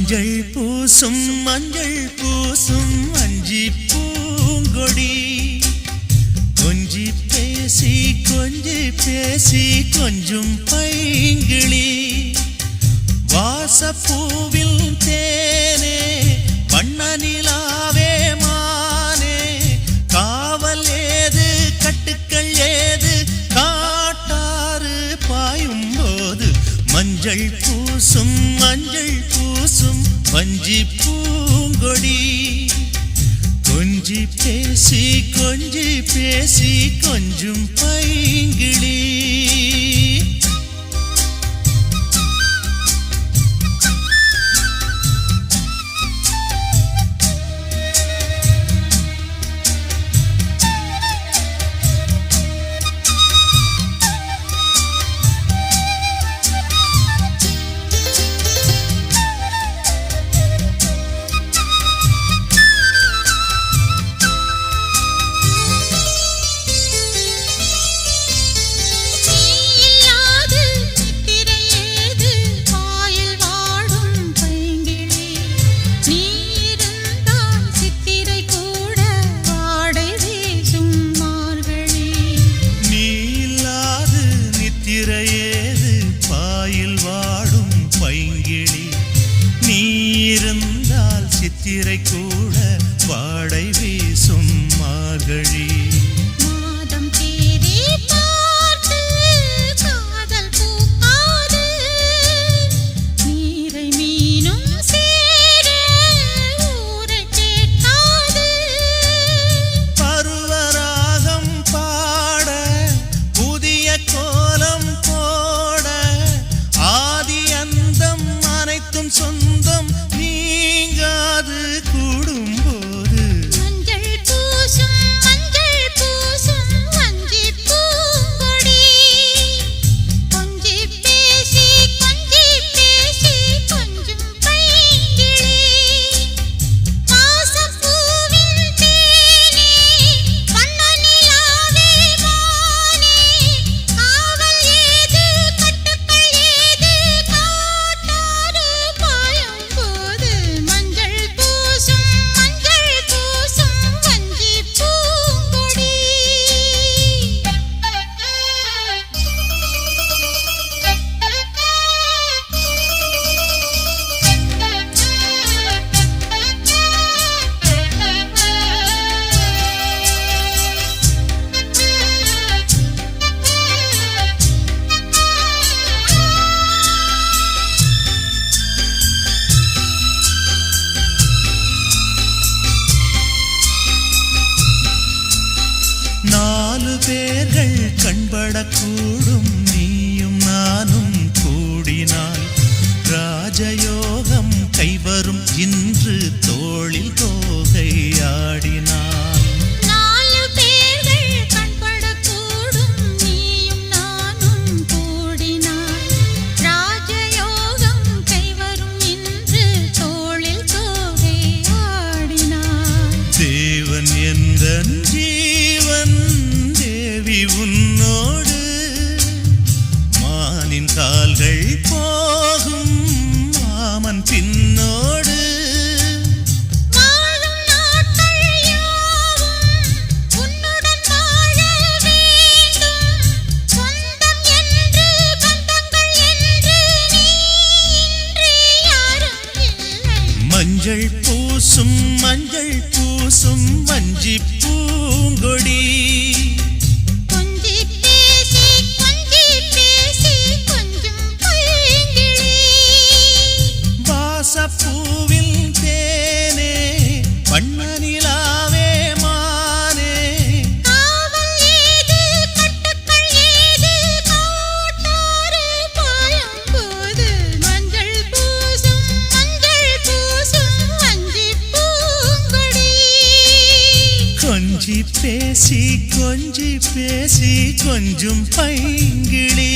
மஞ்சள் பூசும் அஞ்சி பூங்கொடி கொஞ்சி பேசி கொஞ்சும் பைங்கிளி வாசப்பூவில் தேனே வண்ண நிலாவே மானே காவல் ஏது கட்டுக்கள் ஏது காட்டாறு பாயும் போது மஞ்சள் பூசும் வஞ்சி பூங்கொடி கொஞ்சி பேசி கொஞ்சும் பைங்கிளி ஏது பாயில் வாடும் பைங்கிளி நீ இருந்தால் சித்திரை கூட வாடை வீசும் மார்கழி மாதம் தேடி பார்த்து காதல் பூக்காது நீரை மீனும் சேர ஊரை கேட்காது பருவராகம் பாட புதிய கோலம் சொந்தம் நீங்காது கூடும்போது மஞ்சள் பூசும் வஞ்சி பூங்கொடி கொஞ்சி பேசி கொஞ்சும் பைங்கிளி வாசப்பூவின் தேனே வண்ண நிலாவே மானே காவல் ஏது கட்டுக்கள் ஏது காட்டாறு மஞ்சள் பூசும் வஞ்சி பூங்கொடி நாலு பேர்கள் கண்படக்கூடும் நீயும் நானும் கூடினால் ராஜயோகம் கைவரும் இன்று தோளில் தோகை ஆடினாள் நாலு பேர்கள் கண்படக்கூடும் நீயும் நானும் கூடினால் ராஜயோகம் கைவரும் இன்று தோளில் தோகை ஆடினாள் தேவன் எந்தன் உன்னோடு மானின் கால்கள் போகும் மாமன் பின்னோடு வாழும் நாட்கள் யாவும் உன்னுடன் வாழ வேண்டும் சொந்தம் என்று பந்தங்கள் என்று நீ இன்றி யாரும் இல்லை மஞ்சள் பூசும் வஞ்சி பூங்கொடி பூவில் தேனே வண்ண நிலாவே மானே காவல் ஏது கட்டுக்கள் ஏது காட்டாறு பாயும் போது மஞ்சள் பூசும் வஞ்சி பூங்கொடி கொஞ்சி பேசி கொஞ்சும் பைங்கிளி